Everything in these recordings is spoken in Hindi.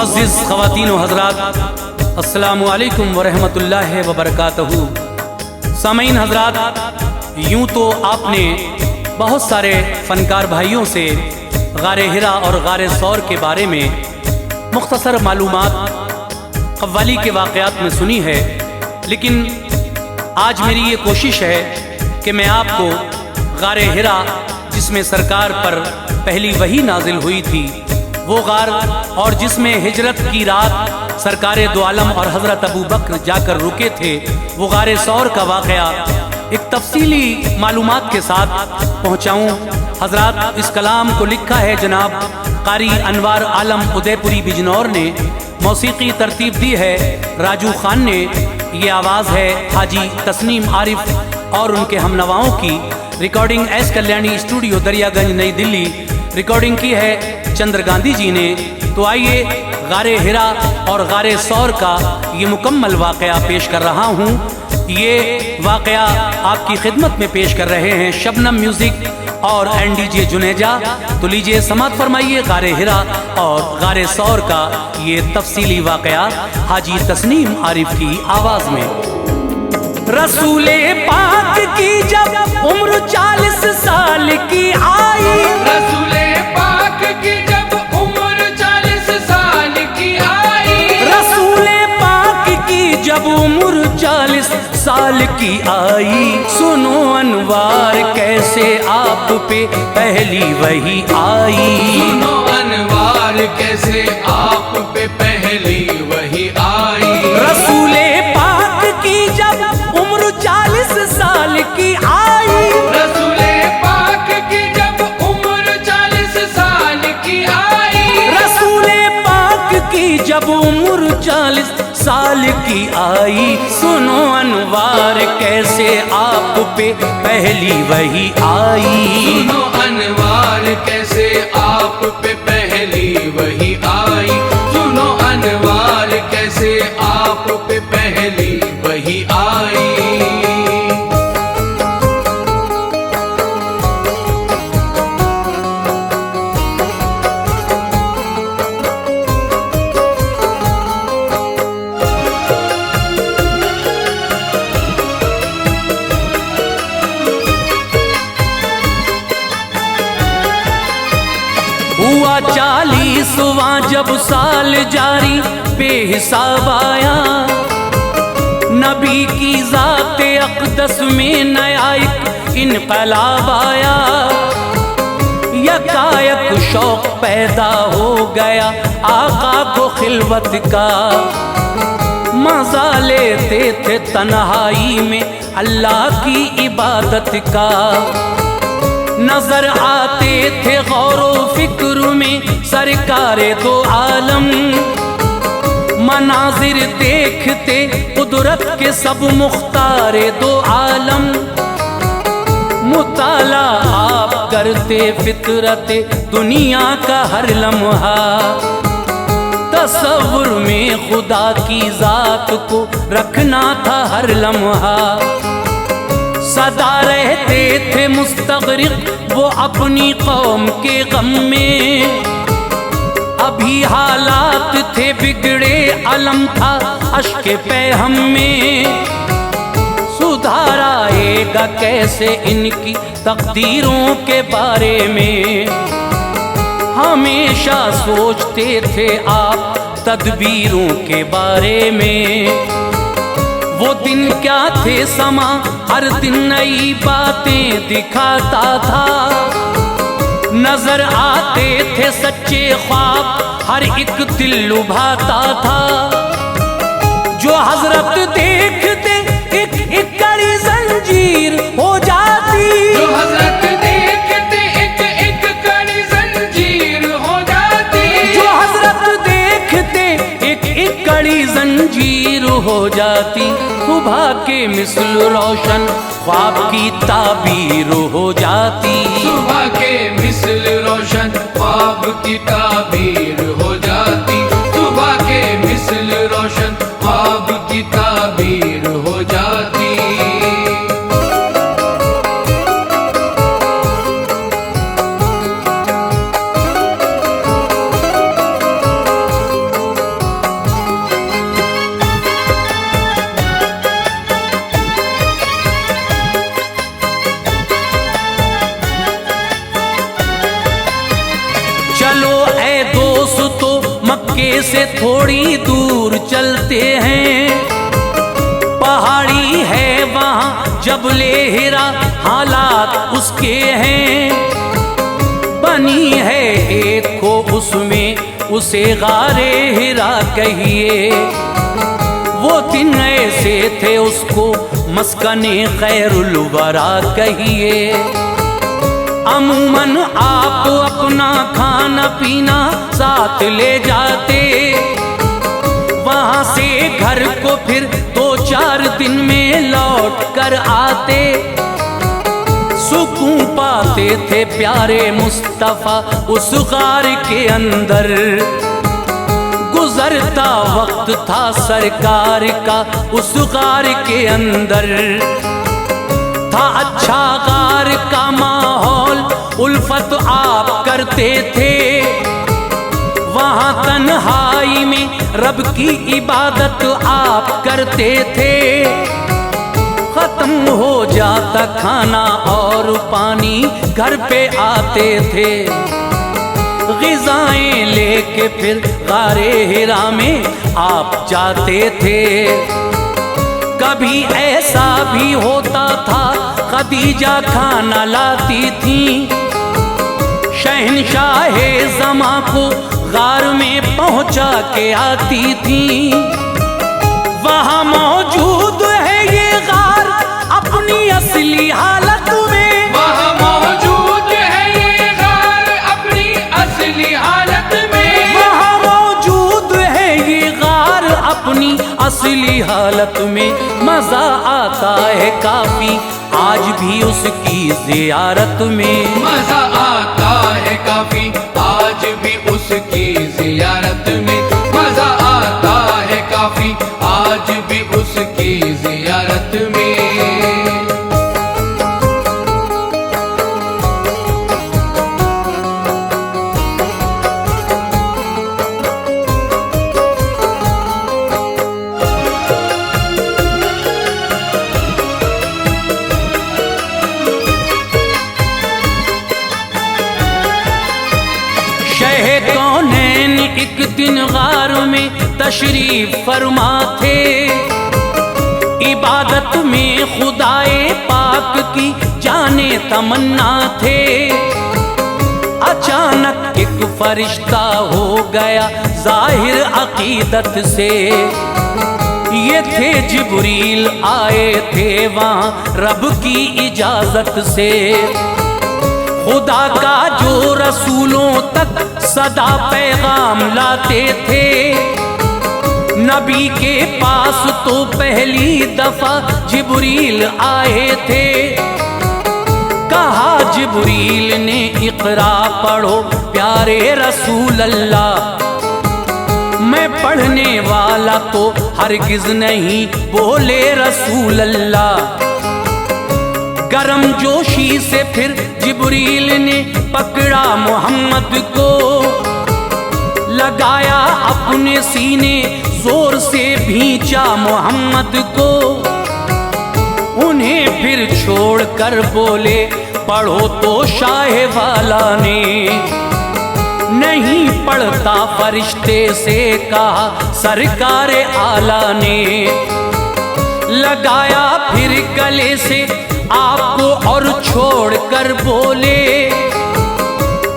मुअज़्ज़िज़ ख़वातीन व हज़रात, अस्सलामु अलैकुम व रहमतुल्लाहि व बरकातहू। सामीन हज़रात, यूँ तो आपने बहुत सारे फ़नकार भाइयों से गारे हिरा और गारे सौर के बारे में मुख्तसर मालूमात कव्वाली के वाक़यात में सुनी है, लेकिन आज मेरी ये कोशिश है कि मैं आपको गारे हिरा, जिसमें सरकार पर पहली वही नाजिल हुई थी, वो गार और जिसमें हिजरत की रात सरकारे दो आलम और हज़रत अबू बकर जाकर रुके थे, वो गारे सौर का वाक़या एक तफसीली मालूमात के साथ पहुँचाऊँ। हज़रात, इस कलाम को लिखा है जनाब कारी अनवार आलम उदयपुरी बिजनौर ने, मौसीकी तरतीब दी है राजू खान ने, ये आवाज़ है हाजी तस्नीम आरिफ और उनके हमनवाओं की। Recording S Kalyani studio Daryaganj नई दिल्ली, रिकॉर्डिंग की है चंद्र गांधी जी ने। तो आइए गारे हिरा और गारे सौर का ये मुकम्मल वाक़या पेश कर रहा हूँ। ये वाक़या आपकी खिदमत में पेश कर रहे हैं शबनम म्यूज़िक और NDJ जुनेजा। तो लीजिए समात फरमाइए गारे हिरा और गारे सौर का ये तफसीली वाक़या हाजी तस्नीम आरिफ की आवाज़ में। रसूले पाक की जब उम्र 40 साल की आई, रसूले पाक की जब उम्र 40 साल की आई, रसूले पाक की जब उम्र 40 साल की आई, सुनो अनवार कैसे आप पे पहली वही आई, सुनो अनवार कैसे आप पे पहली वही आई। रसूले पाक की जब उम्र 40 साल की आई, रसूले पाक की जब उम्र 40 साल की आई, रसूले पाक की जब उम्र 40 साल की आई, सुनो अनवार कैसे आप पे पहली वही आई, सुनो अनवार कैसे आप पे पहली वही आई, सुनो अनवार कैसे आप पे पहली वही आई। हुआ 40वां जब साल जारी बेहिसाब आया, नबी की ज़ाते अक़दस में नया एक इनक़लाब आया, यकायक शौक़ पैदा हो गया आका को खिलवत का, मज़ा लेते थे तन्हाई में अल्लाह की इबादत का, नजर आते थे गौरो फिक्र में सरकारे दो आलम, मनाजिर देखते कुदरत के सब मुख्तारे दो आलम, मुताला आप करते फितरत दुनिया का हर लम्हा, तसव्वुर में खुदा की जात को रखना था हर लम्हा, सदा रहते थे मुस्तग़रिक़ वो अपनी कौम के गम में, अभी हालात थे बिगड़े अलम था अश्के पैहम में, सुधार आएगा कैसे इनकी तकदीरों के बारे में, हमेशा सोचते थे आप तदबीरों के बारे में, वो दिन क्या थे समा हर दिन नई बातें दिखाता था, नजर आते थे सच्चे ख्वाब हर एक दिल लुभाता था, जो हजरत देखते एक एक कड़ी जंजीर हो जाती, जो हजरत देखते एक एक कड़ी जंजीर हो जाती, जो हजरत देखते एक एक कड़ी जंजीर हो जाती, सुबह के मिसल रोशन ख्वाब की ताबीर हो जाती, सुबह के मिसल रोशन ख्वाब की ताबीर हो जाती, सुबह के मिसल रोशन ख्वाब की ताबीर हो जाती। मक्के से थोड़ी दूर चलते हैं, पहाड़ी है वहाँ जबले हिरा, हालात उसके हैं। बनी है एक खो उसमें, उसे गारे हिरा कहिए। वो दिन ऐसे थे उसको मस्कने खैरुल वरा कहिए। अमूमन आप अपना खाना पीना साथ ले जाते, वहां से घर को फिर 2-4 दिन में लौट कर आते। सुकून पाते थे प्यारे मुस्तफा उस गार के अंदर। गुजरता वक्त था सरकार का उस गार के अंदर। था अच्छा गार का माहौल, उल्फत आप करते थे। वहाँ तन्हाई में रब की इबादत आप करते थे। खत्म हो जाता खाना और पानी, घर पे आते थे। ग़िज़ाएं लेके फिर गारे हिरा में आप जाते थे। कभी ऐसा भी होता था खदीजा खाना लाती थी। शहनशाहे ज़मा को गार में पहुंचा के आती थी। वहाँ मौजूद है ये गार अपनी असली हालत में। वहाँ मौजूद है ये गार अपनी असली हालत में। वहाँ मौजूद है ये गार अपनी असली हालत में। मजा आता है काफी आज भी उसकी ज़ियारत में। मजा आता है काफी आज भी उसकी ज़ियारत में। मजा आता है काफी आज भी उसकी ज़ियारत में। एक दिन गार में तशरीफ फरमा थे। इबादत में खुदाए पाक की जाने तमन्ना थे। अचानक एक फरिश्ता हो गया जाहिर अकीदत से। ये थे जिब्रील आए थे वहाँ रब की इजाजत से। खुदा का जो रसूलों तक सदा पैगाम लाते थे। नबी के पास तो पहली दफा जिब्रील आए थे। कहा जिब्रील ने इक़रा पढ़ो प्यारे रसूल अल्लाह। मैं पढ़ने वाला तो हरगिज़ नहीं बोले रसूल अल्लाह। गरम जोशी से फिर जिब्रील ने पकड़ा मोहम्मद को। लगाया अपने सीने जोर से भींचा मोहम्मद को। उन्हें फिर छोड़ कर बोले पढ़ो तो शाह वाला ने। नहीं पढ़ता फरिश्ते से कहा सरकार आला ने। लगाया फिर गले से आपको और छोड़ कर बोले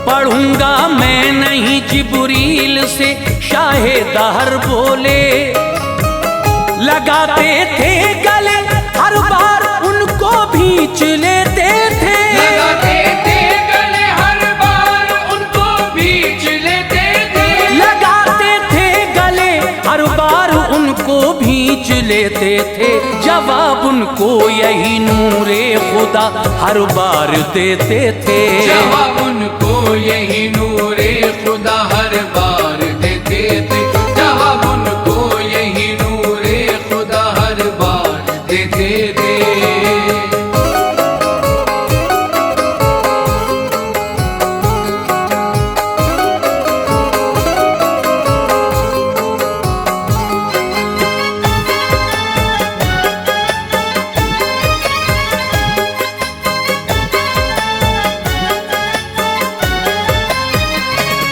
पढ़ूंगा मैं नहीं जिब्रील से शाह दहर बोले। लगाते थे गले हर बार उनको भींच लेते थे। लगाते थे गले हर बार उनको भींच लेते थे। लगाते थे गले हर बार उनको भींच लेते थे। जवाब उनको यही नूरे खुदा हर बार देते थे। जवाब उनको यही नूरे खुदा हर बार देते थे। जवाब उनको यही नूरे खुदा हर बार देते थे।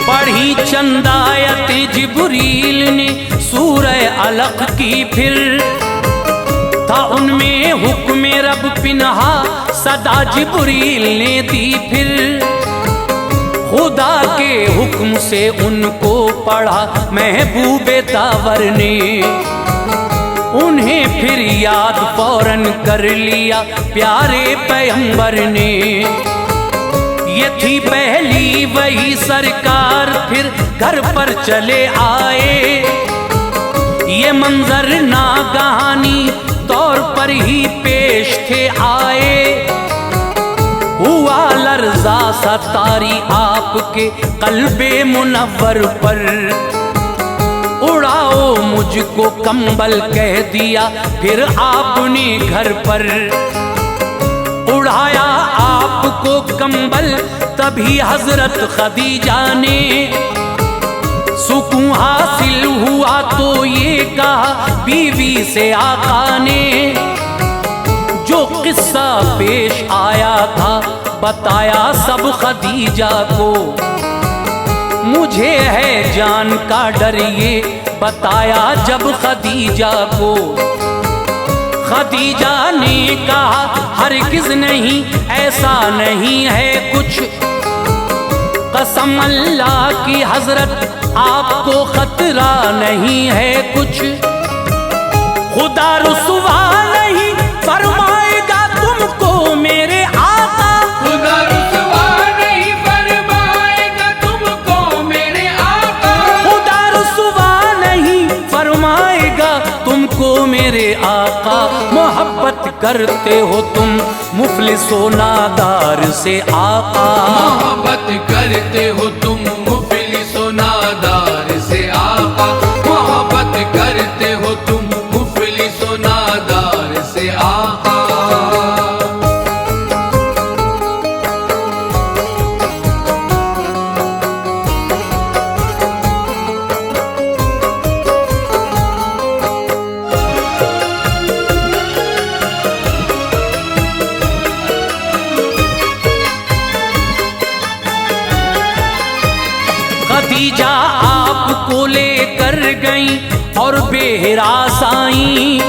पढ़ी चंदायत जिब्रील ने सूरह अलक की, फिर था उनमें हुक्म रब पिन्हा सदा जिब्रील ने दी, फिर खुदा के हुक्म से उनको पढ़ा महबूबे तावर ने, उन्हें फिर याद फौरन कर लिया प्यारे पैगंबर ने। ये थी पहली वही सरकार, फिर घर पर चले आए, ये मंजर नागहानी तौर पर ही पेश थे आए। हुआ लर्जा सा तारी आपके कल्बे मुनव्वर पर, उड़ाओ मुझको कंबल कह दिया फिर आपने घर पर। उड़ाया आपको कंबल तभी हजरत खदीजा ने, सुकून हासिल हुआ तो ये कहा बीवी से आका ने। जो किस्सा पेश आया था बताया सब खदीजा को, मुझे है जान का डर ये बताया जब खदीजा को। खदीजा ने कहा हरगिज़ नहीं ऐसा नहीं है कुछ, कसम अल्लाह की हजरत आपको खतरा नहीं है कुछ। खुदा रुसवा नहीं फरमाएगा तुमको मेरे आका, खुदा रुसवा नहीं फरमाएगा तुमको मेरे आका, खुदा रुसवा नहीं फरमाएगा तुमको मेरे आका। मोहब्बत करते हो तुम मुफलिसो नादार से आका, मोहब्बत करते हो तुम मुफलिसो नादार से आका, मोहब्बत करते हो तुम मुफलिसो नादार से आका। खदीजा आपको लेकर गई और बेहरास आई,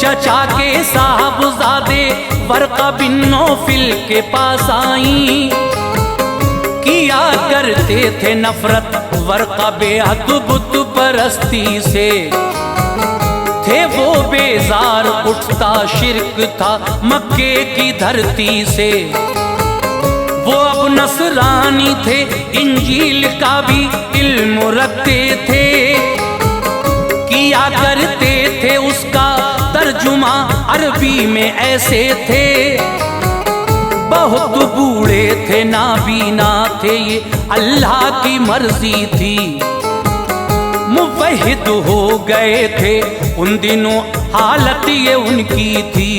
चचा के साहबजादे वर्का बिन नौफिल के पास आई। किया करते थे नफरत वर्का बेहद बुत परस्ती से, थे वो बेजार उठता शिर्क था मक्के की धरती से। वो अब नसरानी थे इंजील का भी इल्म रखते थे, किया करते थे उसका तर्जुमा अरबी में ऐसे थे। बहुत बूढ़े थे नाबीना थे ये अल्लाह की मर्जी थी, मुवहिद हो गए थे उन दिनों हालत ये उनकी थी।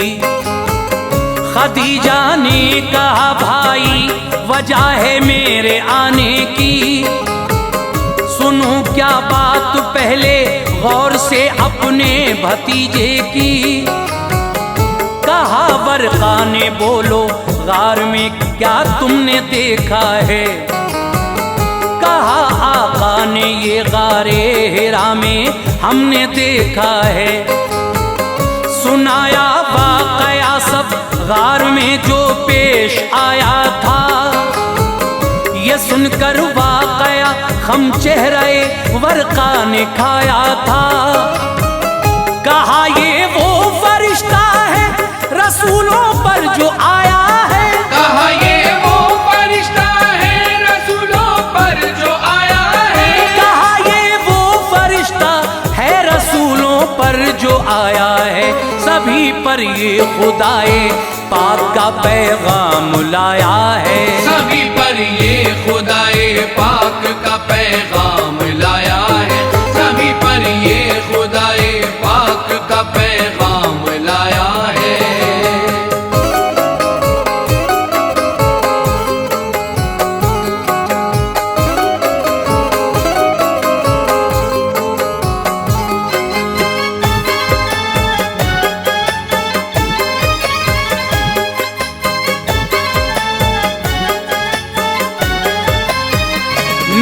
खदीजा ने कहा भाई वजह है मेरे आने की, सुनो क्या बात पहले गौर से अपने भतीजे की। कहा वर्का ने बोलो गार में क्या तुमने देखा है, कहा आका ने ये गारे हिरा में हमने देखा है। सुनाया वाकया सब गार में जो पेश आया था, ये सुनकर वाकया हम चेहरे वर्का ने खाया था। कहा ये वो फरिश्ता है रसूलों पर जो आया है, कहा ये वो फरिश्ता है रसूलों पर जो आया है, कहा ये वो फरिश्ता है रसूलों पर जो आया है। सभी पर ये खुदाए पाक का पैगाम लाया है, सभी पर ये खुदाए पाक का पैगाम लाया है, सभी पर ये खुदाए पाक का पैगाम लाया है।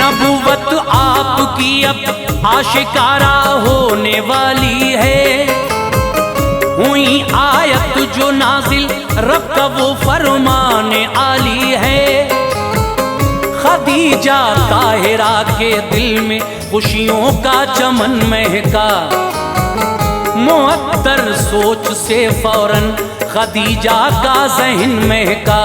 नबुवत आपकी अब आशिकारा होने वाली है। हुई आयत जो नाजिल रब का वो फरमाने आली है। खदीजा ताहिरा के दिल में खुशियों का चमन महका। मुअत्तर सोच से फौरन खदीजा का ज़हन महका।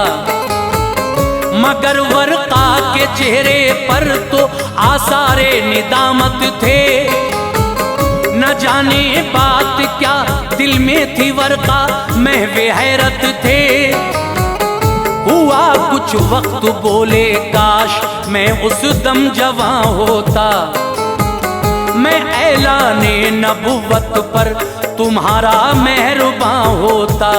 मगर वर्का के चेहरे पर तो आसारे निदामत थे। न जाने बात क्या दिल में थी वर्का, महवे हैरत थे। हुआ कुछ वक्त बोले काश मैं उस दम जवां होता। मैं ऐलाने नबुवत पर तुम्हारा मेहरबान होता।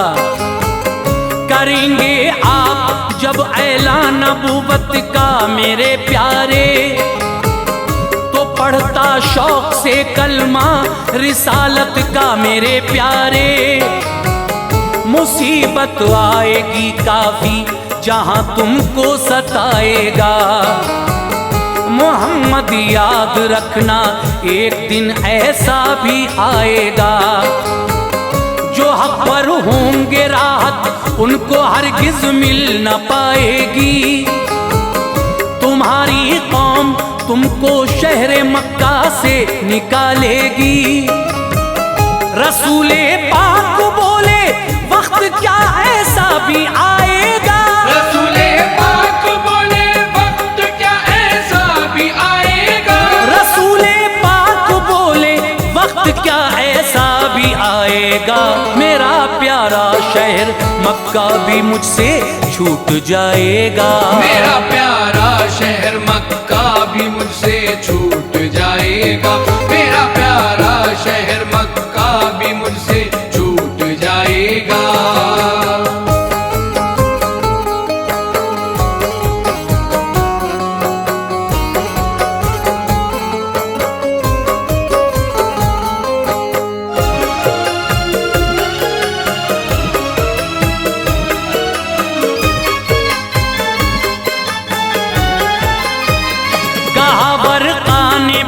करेंगे आप जब ऐलान नबुवत का मेरे प्यारे, तो पढ़ता शौक से कलमा रिसालत का मेरे प्यारे। मुसीबत आएगी काफी जहां तुमको सताएगा। मोहम्मद याद रखना एक दिन ऐसा भी आएगा। जो हक पर होंगे राहत उनको हरगिज मिल न पाएगी। तुम्हारी कौम तुमको शहर मक्का से निकालेगी। रसूले पाक बोले वक्त क्या ऐसा भी आएगा। रसूले पाक बोले वक्त क्या ऐसा भी आएगा। रसूले पाक बोले वक्त क्या ऐसा भी आएगा। मेरा प्यारा शहर मक्का भी मुझसे छूट जाएगा। मेरा प्यारा शहर मक्का भी मुझसे छूट जाएगा। मेरा प्यारा शहर मक्का भी मुझसे छूट जाएगा।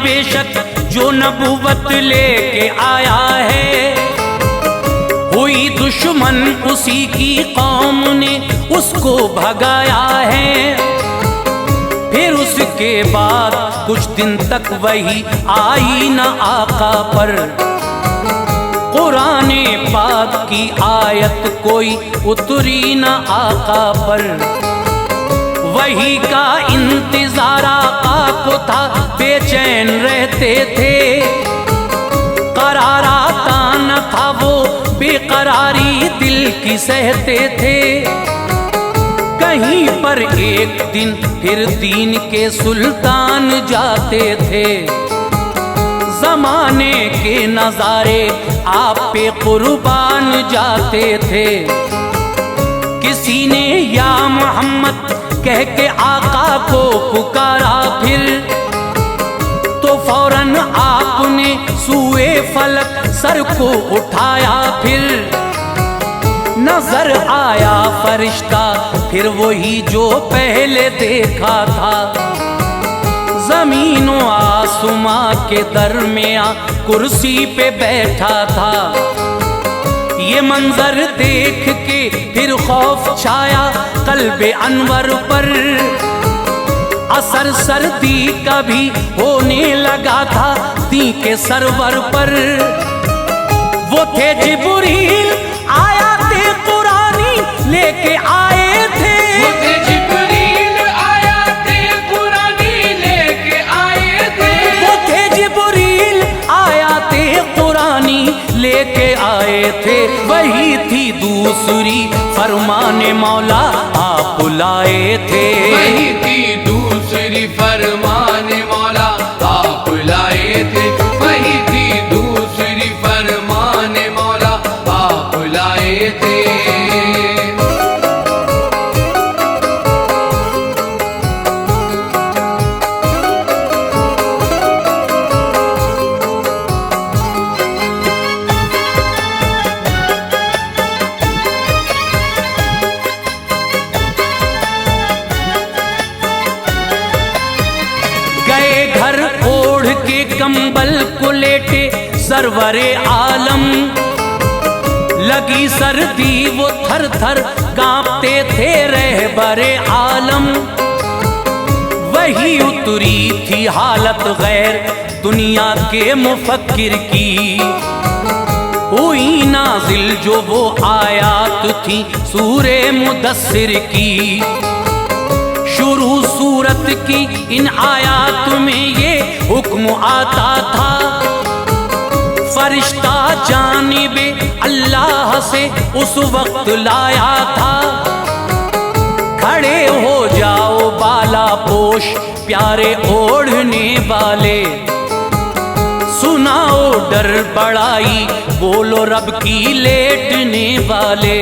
बेशक जो नबुवत लेके आया है, हुई दुश्मन उसी की कौम ने उसको भगाया है। फिर उसके बाद कुछ दिन तक वही आई न आका पर। कुराने पाक की आयत कोई उतरी न आका पर। वही का इंतजार आका को था, बेचैन रहते थे। करार आता न था वो, बेकरारी दिल की सहते थे। कहीं पर एक दिन फिर दीन के सुल्तान जाते थे। जमाने के नजारे आप पे कुर्बान जाते थे। किसी ने या मोहम्मद कह के आका को पुकारा, फिर तो फौरन आपने सूए फलक सर को उठाया। फिर नजर आया फरिश्ता, फिर वही जो पहले देखा था। जमीनों आसमां के दरमियां कुर्सी पे बैठा था। ये मंजर देख के फिर खौफ छाया कल्बे अनवर पर। असर सर्दी का भी होने लगा था दी के सरवर पर। वो थे जिब्रील आयाते कुरानी लेके आए थे। वो थे जिब्रील आयाते कुरानी लेके आए थे। वो थे जिब्रील आयाते कुरानी लेके आए थे। वही थी दूसरी फरमाने मौला आप लाए थे। वही थी दूसरी फरमाने मौला आप लाए थे। वही थी दूसरी फरमाने मौला आप लाए थे। सरवरे आलम। लगी सर्दी वो थर थर कांपते थे रहबरे आलम। वही उतरी थी हालत गैर दुनिया के मुफक्किर की। हुई नाजिल जो वो आयात थी सूरे मुदस्सिर की। शुरू सूरत की इन आयात में ये हुक्म आता था, फरिश्ता जानिबे अल्लाह से उस वक्त लाया था। खड़े हो जाओ बाला पोश प्यारे ओढ़ने वाले, सुनाओ डर बड़ाई बोलो रब की लेटने वाले।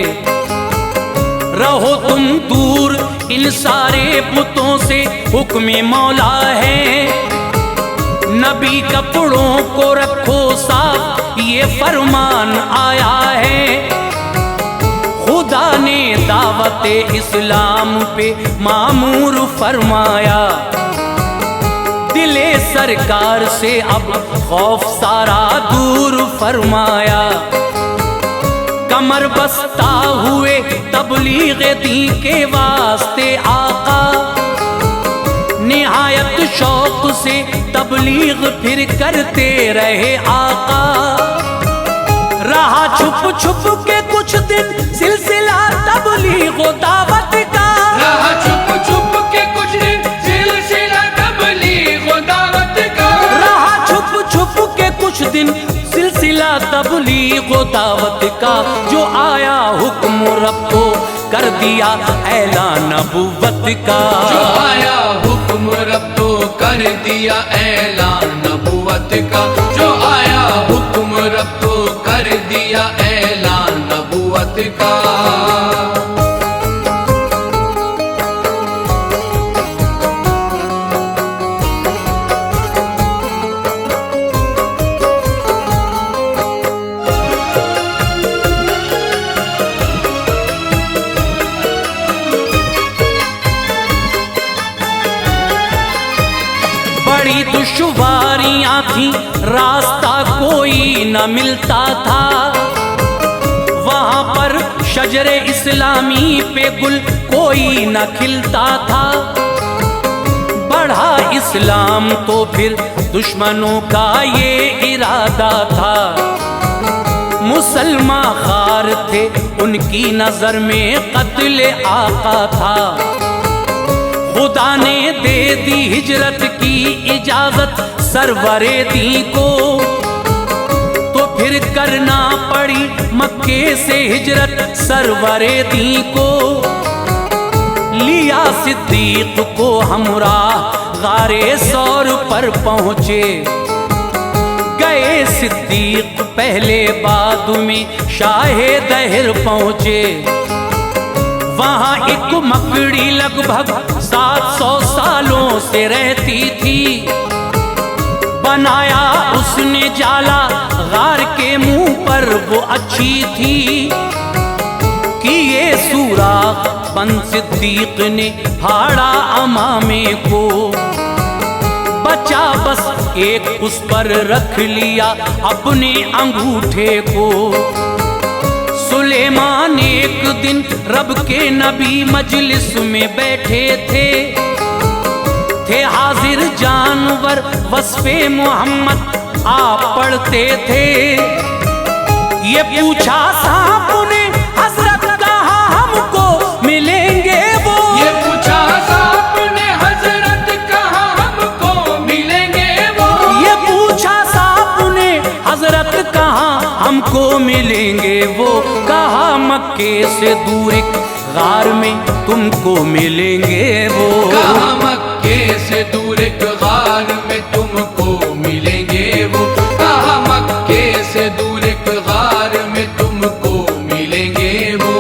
रहो तुम दूर इन सारे बुतों से हुक्म मौला है। नबी कपड़ों को रखो साफ ये फरमान आया है। खुदा ने दावत इस्लाम पे मामूर फरमाया। दिले सरकार से अब खौफ सारा दूर फरमाया। कमर बस्ता हुए तबलीग दी के वास्ते आका। निहायत शौक से तबलीग फिर करते रहे आका। रहा छुप छुप के कुछ दिन सिलसिला तबलीग दावत का। रहा छुप छुप के कुछ दिन सिलसिला तबलीग दावत का। रहा छुप छुप के कुछ दिन सिलसिला तबलीग दावत का। जो आया हुक्म रब को कर दिया ऐलान नबुव्वत का। जो आया हुक्म रब तो कर दिया ऐलान नबुव्वत का। जो आया हुक्म रब तो कर दिया ऐलान नबुव्वत का। बड़ी दुश्वारियां थी रास्ता कोई न मिलता था। वहां पर शजरे इस्लामी पे गुल कोई न खिलता था। बढ़ा इस्लाम तो फिर दुश्मनों का ये इरादा था। मुसलमान खार थे उनकी नजर में कत्ल आका था। खुदा ने दे दी हिजरत की इजाजत सरवरे दी को। तो फिर करना पड़ी मक्के से हिजरत सरवरे दी को। लिया सिद्दीक को हमराह गारे सौर पर पहुंचे। गए सिद्दीक पहले बाद में शाहे दहर पहुंचे। वहां एक मकड़ी लगभग 700 सालों से रहती थी। बनाया उसने जाला गार के मुंह पर वो अच्छी थी। कि ये सुराख बन सिद्दीक ने फाड़ा अमामे को। बचा बस एक उस पर रख लिया अपने अंगूठे को। सुलेमान एक दिन रब के नबी मजलिस में बैठे थे हाजिर जानवर वस्फे मोहम्मद आप पढ़ते थे। ये पूछा साहब ने हजरत कहाँ हमको मिलेंगे वो। ये पूछा साहब ने हजरत कहाँ हमको मिलेंगे वो। ये पूछा साहब ने हजरत कहाँ हमको मिलेंगे वो। कहा मक्के से दूर एक गार में तुमको मिलेंगे वो। कहा मक्के से दूर एक गार में तुमको मिलेंगे वो। कहा मक्के से दूर एक गार में तुमको मिलेंगे वो।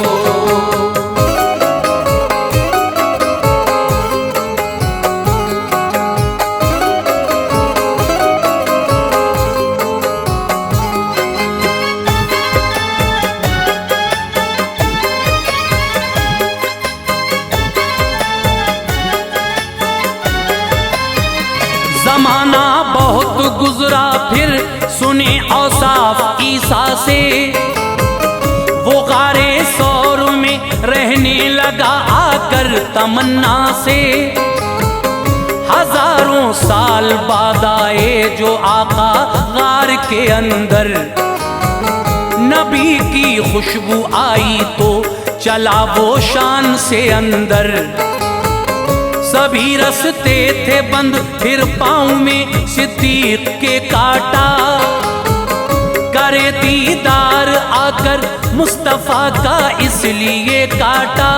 सुने औसाफ ईसा से, वो गारे सौर में रहने लगा आकर तमन्ना से। हजारों साल बाद आए जो आका गार के अंदर, नबी की खुशबू आई तो चला वो शान से अंदर। सभी रस्ते थे बंद फिर पाँव में सिद्दीक के काटा, करे दीदार आकर मुस्तफा का इसलिए काटा।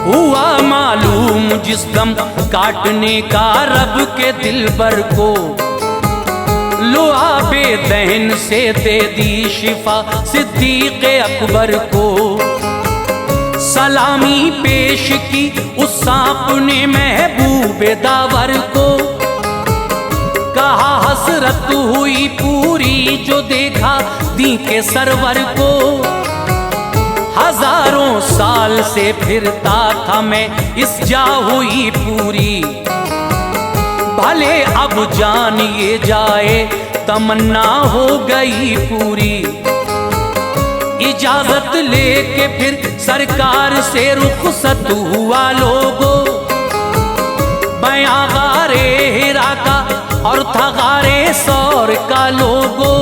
हुआ मालूम जिस दम काटने का रब के दिलबर को, लुआबे दहन से दे दी शिफा सिद्दीक अकबर को। सलामी पेश की उस सांप ने महबूबे दावर को, कहा हसरत हुई पूरी जो देखा दी के सरवर को। हजारों साल से फिरता था मैं इस जा हुई पूरी, भले अब जान ये जाए तमन्ना हो गई पूरी। इजाजत लेके फिर सरकार से रुखसत हुआ लोगो, बयां गारे हिरा का और था गारे सौर का लोगो।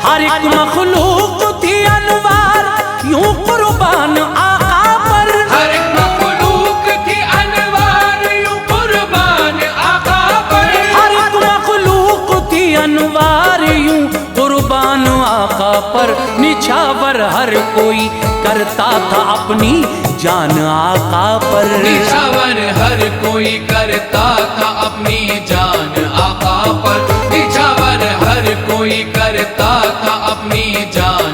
हर एक मखलूक थी अनवार यूं कुर्बान आका पर, हर एक मखलूक थी अनवार यूं कुर्बान आका पर। हर एक मखलूक थी अनवार यूं कुर्बान आका पर। निछावर हर कोई करता था अपनी जान आका पर, निछावर हर कोई करता था अपनी जान आका पर। निछावर हर कोई करता था अपनी जान